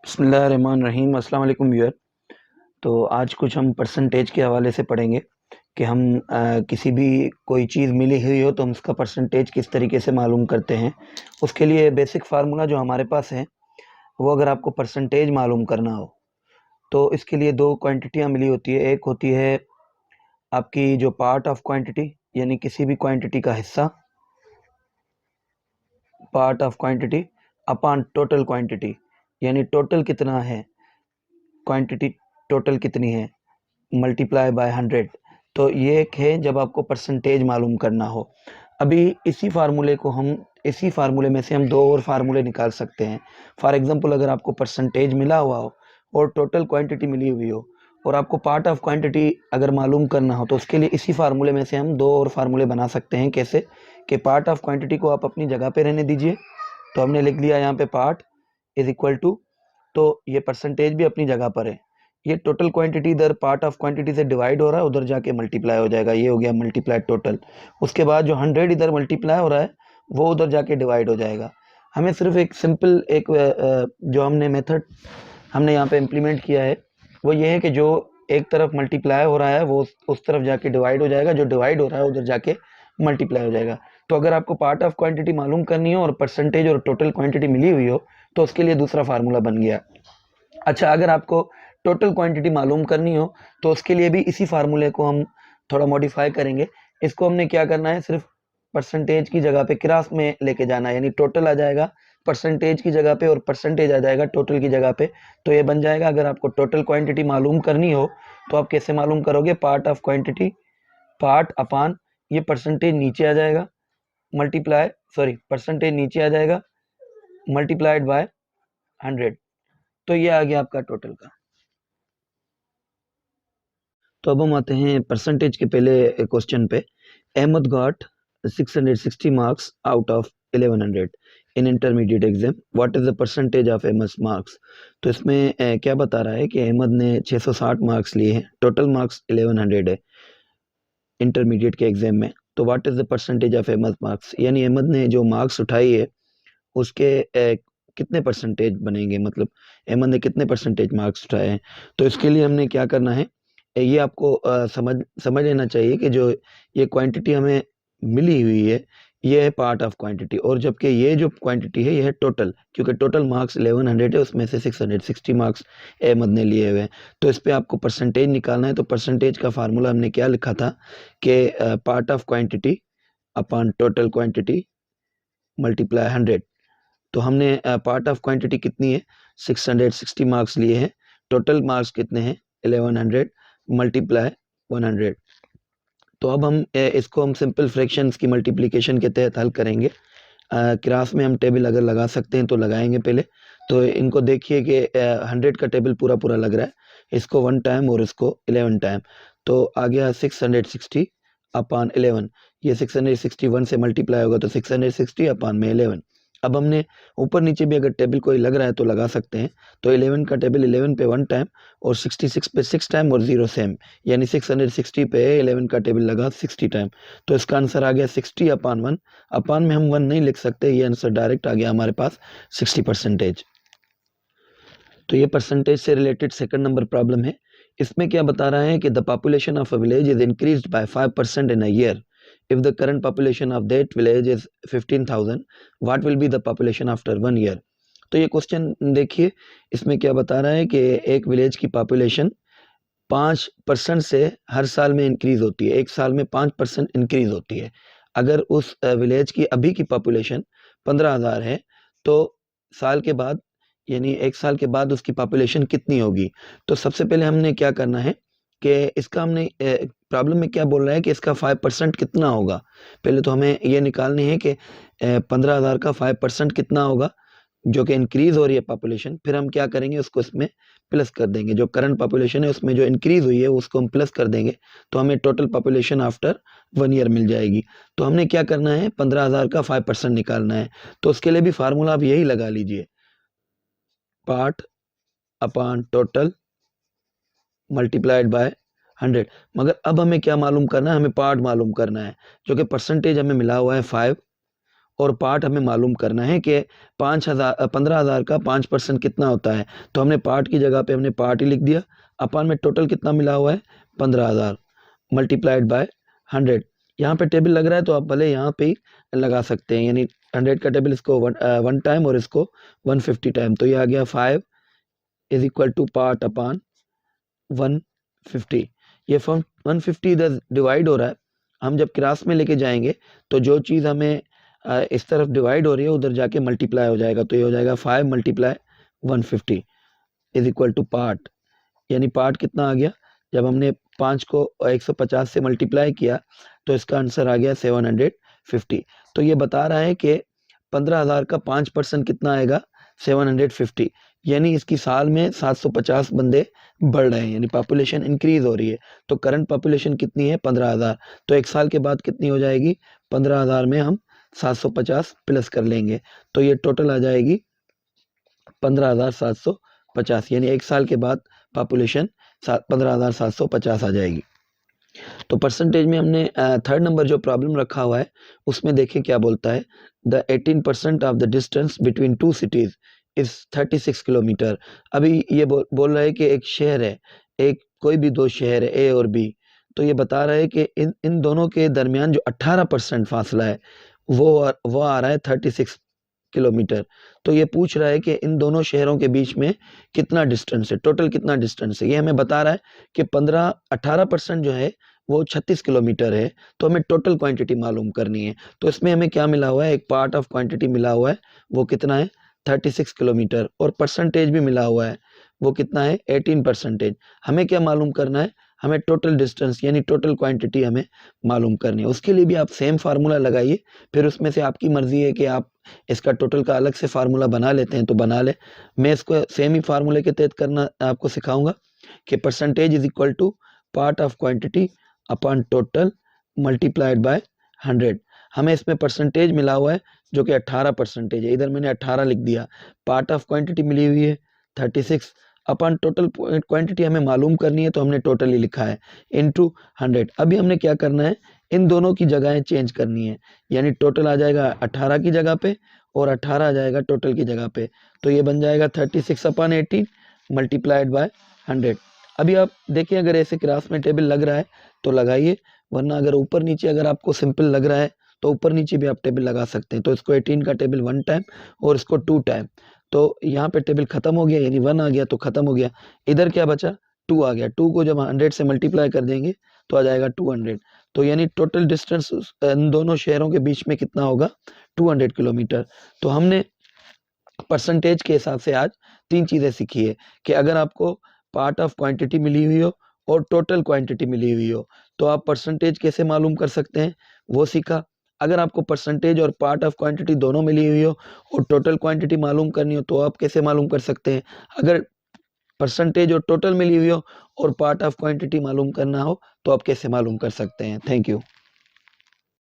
बिस्मिल्लाहिर्रहमानिर्रहीम। अस्सलाम वालेकुम व्यूअर। तो आज कुछ हम परसेंटेज के हवाले से पढ़ेंगे कि हम किसी भी कोई चीज़ मिली हुई हो तो हम उसका परसेंटेज किस तरीके से मालूम करते हैं। उसके लिए बेसिक फार्मूला जो हमारे पास है वो अगर आपको परसेंटेज मालूम करना हो तो इसके लिए दो क्वांटिटियाँ मिली होती है। एक होती है आपकी जो पार्ट ऑफ क्वांटिटी, यानी किसी भी क्वांटिटी का हिस्सा, part of quantity upon total quantity, यानी टोटल कितना है, क्वांटिटी टोटल कितनी है, मल्टीप्लाई बाय 100। तो ये एक है जब आपको परसेंटेज मालूम करना हो। अभी इसी फार्मूले में से हम दो और फार्मूले निकाल सकते हैं। फॉर एग्जांपल, अगर आपको परसेंटेज मिला हुआ हो और टोटल क्वांटिटी मिली हुई हो और आपको पार्ट ऑफ क्वांटिटी अगर मालूम करना हो तो उसके लिए इसी फार्मूले में से हम दो और फार्मूले बना सकते हैं। कैसे कि पार्ट ऑफ क्वांटिटी को आप अपनी जगह पे रहने दीजिए, तो हमने लिख लिया यहाँ पे पार्ट इज इक्वल टू, तो ये परसेंटेज भी अपनी जगह पर है। ये टोटल क्वांटिटी इधर पार्ट ऑफ क्वांटिटी से डिवाइड हो रहा है, उधर जाके मल्टीप्लाई हो जाएगा, ये हो गया मल्टीप्लाई टोटल। उसके बाद जो 100 इधर मल्टीप्लाई हो रहा है वो उधर जाके डिवाइड हो जाएगा। हमें सिर्फ एक सिंपल जो हमने मेथड हमने यहाँ पे इम्प्लीमेंट किया है वो ये है कि जो एक तरफ मल्टीप्लाई हो रहा है वो उस तरफ जाके डिवाइड हो जाएगा, जो डिवाइड हो रहा है उधर जाके मल्टीप्लाई हो जाएगा। तो अगर आपको पार्ट ऑफ क्वांटिटी मालूम करनी हो और परसेंटेज और टोटल क्वांटिटी मिली हुई हो तो उसके लिए दूसरा फार्मूला बन गया। अच्छा, अगर आपको टोटल क्वांटिटी मालूम करनी हो तो उसके लिए भी इसी फार्मूले को हम थोड़ा मॉडिफाई करेंगे। इसको हमने क्या करना है, सिर्फ परसेंटेज की जगह पे क्रॉस में लेके जाना है, यानी टोटल आ जाएगा परसेंटेज की जगह पे और परसेंटेज आ जाएगा टोटल की जगह पे। तो ये बन जाएगा, अगर आपको टोटल क्वांटिटी मालूम करनी हो तो आप कैसे मालूम करोगे, पार्ट ऑफ क्वांटिटी, पार्ट अपान ये परसेंटेज नीचे आ जाएगा, मल्टीप्लाई सॉरी परसेंटेज नीचे आ जाएगा, मल्टीप्लाइड बाय 100। तो ये आ गया आपका टोटल का। तो अब हम आते हैं परसेंटेज के पहले क्वेश्चन पे। Ahmed got 660 marks out of 1100 in intermediate exam, what is the percentage of Ahmed marks. तो इसमें क्या बता रहा है कि अहमद ने 660 मार्क्स लिए हैं, टोटल मार्क्स 1100 है इंटरमीडिएट के एग्जाम में। तो what is the percentage of Ahmed marks, यानी अहमद ने जो मार्क्स उठाई है उसके कितने परसेंटेज बनेंगे, मतलब अहमद ने कितने परसेंटेज मार्क्स उठाए हैं। तो इसके लिए हमने क्या करना है, ये आपको समझ समझ लेना चाहिए कि जो ये क्वांटिटी हमें मिली हुई है ये है पार्ट ऑफ क्वांटिटी, और जबकि ये जो क्वांटिटी है ये है टोटल, क्योंकि टोटल मार्क्स 1100 है, उसमें से 660 मार्क्स अहमद ने लिए हुए हैं। तो इस पे आपको परसेंटेज निकालना है। तो परसेंटेज का फार्मूला हमने क्या लिखा था कि part of quantity upon total quantity multiply 100। तो हमने पार्ट ऑफ क्वांटिटी कितनी है, 660 मार्क्स लिए हैं, टोटल मार्क्स कितने हैं 1100 मल्टीप्लाई 100। तो अब हम इसको हम सिंपल फ्रैक्शंस की मल्टीप्लिकेशन के तहत हल करेंगे। क्लास में हम टेबल अगर लगा सकते हैं तो लगाएंगे पहले। तो इनको देखिए कि 100 का टेबल पूरा पूरा लग रहा है, इसको 1 टाइम और इसको 11 टाइम। तो आ गया 660 अपान 11, ये 661 से मल्टीप्लाई होगा तो 660 अपान में 11। अब हमने ऊपर नीचे भी अगर टेबल कोई लग रहा है तो लगा सकते हैं। तो 11 का टेबल 11 पे 1 टाइम और 66 पे 6 टाइम और 0 सेम, यानी 660 पे 11 का टेबल लगा 60 टाइम। तो इसका आंसर आ गया 60 अपान 1। अपान में हम 1 नहीं लिख सकते, ये आंसर डायरेक्ट आ गया हमारे पास 60%। तो ये परसेंटेज से रिलेटेड सेकंड नंबर प्रॉब्लम है। इसमें क्या बता रहा है कि the population of a village is increased by 5% in a year. If the current population of that village is 15,000, what will be the population after 1 year. तो ये क्वेश्चन देखिए, इसमें क्या बता रहा है कि एक विलेज की पॉपुलेशन 5% से हर साल में इंक्रीज होती है, एक साल में 5% इंक्रीज होती है। अगर उस विलेज की अभी की पॉपुलेशन 15,000 है तो साल के बाद, यानी एक साल के बाद उसकी पॉपुलेशन कितनी होगी। तो सबसे पहले हमने क्या करना है कि इसका हमने प्रॉब्लम में क्या बोल रहा है कि इसका 5% कितना होगा। पहले तो हमें ये निकालनी है कि 15,000 का 5% कितना होगा, जो कि इंक्रीज हो रही है पॉपुलेशन। फिर हम क्या करेंगे, उसको इसमें प्लस कर देंगे, जो करंट पॉपुलेशन है उसमें जो इंक्रीज हुई है उसको हम प्लस कर देंगे, तो हमें टोटल पॉपुलेशन आफ्टर 1 ईयर मिल जाएगी। तो हमने क्या करना है, 15,000 का 5% निकालना है। तो उसके लिए भी फार्मूला आप यही लगा लीजिए, part upon total multiplied by 100। मगर अब हमें क्या मालूम करना है, हमें पार्ट मालूम करना है, जो कि परसेंटेज हमें मिला हुआ है 5 और पार्ट हमें मालूम करना है कि 15,000 का 5% कितना होता है। तो हमने पार्ट की जगह पे हमने पार्ट ही लिख दिया, अपन में टोटल कितना मिला हुआ है 15,000 मल्टीप्लाइड बाय 100। यहाँ पे टेबल लग रहा है तो आप भले यहाँ पे ही लगा सकते हैं, यानी 100 का टेबल इसको 1 टाइम और इसको 150 टाइम, तो ये आ गया 5 इज इक्वल टू पार्ट अपान 150। ये फॉर्म 150 इधर डिवाइड हो रहा है, हम जब क्लास में लेके जाएंगे तो जो चीज़ हमें इस तरफ डिवाइड हो रही है उधर जाके मल्टीप्लाई हो जाएगा, तो ये हो जाएगा 5 multiply 150 is equal to part, यानी पार्ट कितना आ गया, जब हमने 5 को 150 से मल्टीप्लाई किया तो इसका आंसर आ गया 750। तो ये बता रहा है कि 15,000 का 5% कितना आएगा 750, यानी इसकी साल में 750 बंदे बढ़ रहे हैं, यानी पॉपुलेशन इंक्रीज हो रही है। तो करंट पॉपुलेशन कितनी है 15,000, तो एक साल के बाद कितनी हो जाएगी 15,000 में हम 750 प्लस कर लेंगे तो ये टोटल आ जाएगी 15,750, यानी एक साल के बाद पॉपुलेशन 15,750 आ जाएगी। तो परसेंटेज में हमने थर्ड नंबर जो प्रॉब्लम रखा हुआ है उसमें देखें क्या बोलता है, the 18% of the distance between two cities is 36 kilometre. अभी ये बोल रहा है कि एक शहर है, एक कोई भी दो शहर है ए और बी, तो ये बता रहा है कि इन दोनों के दरमियान जो 18% फासला है वो आ रहा है 36 किलोमीटर। तो ये पूछ रहा है कि इन दोनों शहरों के बीच में कितना डिस्टेंस है, टोटल कितना डिस्टेंस है। ये हमें बता रहा है कि 18% जो है वो 36 किलोमीटर है, तो हमें टोटल क्वांटिटी मालूम करनी है। तो इसमें हमें क्या मिला हुआ है, एक पार्ट ऑफ क्वांटिटी मिला हुआ है, वो कितना है 36 किलोमीटर, और परसेंटेज भी मिला हुआ है, वो कितना है 18%। हमें क्या मालूम करना है, हमें टोटल डिस्टेंस यानी टोटल क्वांटिटी हमें मालूम करनी है। उसके लिए भी आप सेम फार्मूला लगाइए, फिर उसमें से आपकी मर्जी है कि आप इसका टोटल का अलग से फार्मूला बना लेते हैं तो बना ले। मैं इसको सेम ही फार्मूले के तहत करना आपको सिखाऊंगा कि percentage is equal to part of quantity upon total multiplied by 100। हमें इसमें परसेंटेज मिला हुआ है जो कि 18% है, इधर मैंने 18 लिख दिया। पार्ट ऑफ क्वांटिटी मिली हुई है 36, अपन टोटल क्वांटिटी हमें मालूम करनी है तो हमने टोटल ही लिखा है इनटू 100। अभी हमने क्या करना है, इन दोनों की जगहें चेंज करनी है, यानी टोटल आ जाएगा 18 की जगह पे और 18 आ जाएगा टोटल की जगह पे, तो ये बन जाएगा 36/18 मल्टीप्लाइड बाय 100। अभी आप देखिए अगर ऐसे क्लास में टेबल लग रहा है तो लगाइए, वरना अगर ऊपर नीचे अगर आपको सिंपल लग रहा है तो ऊपर नीचे भी आप टेबल लगा सकते हैं। तो इसको 18 का टेबल 1 टाइम और इसको 2 टाइम, तो यहाँ पे टेबल खत्म हो गया, यानी 1 आ गया तो खत्म हो गया। इधर क्या बचा 2 आ गया, 2 को जब 100 से मल्टीप्लाई कर देंगे तो आ जाएगा 200। तो यानी टोटल डिस्टेंस इन दोनों शहरों के बीच में कितना होगा 200 किलोमीटर। तो हमने परसेंटेज के हिसाब से आज 3 चीज़ें सीखी है कि अगर आपको पार्ट ऑफ क्वांटिटी मिली हुई हो और टोटल क्वांटिटी मिली हुई हो तो आप परसेंटेज कैसे मालूम कर सकते हैं वो सीखा। अगर आपको परसेंटेज और पार्ट ऑफ क्वांटिटी दोनों मिली हुई हो और टोटल क्वांटिटी मालूम करनी हो तो आप कैसे मालूम कर सकते हैं। अगर परसेंटेज और टोटल मिली हुई हो और पार्ट ऑफ क्वांटिटी मालूम करना हो तो आप कैसे मालूम कर सकते हैं। Thank you.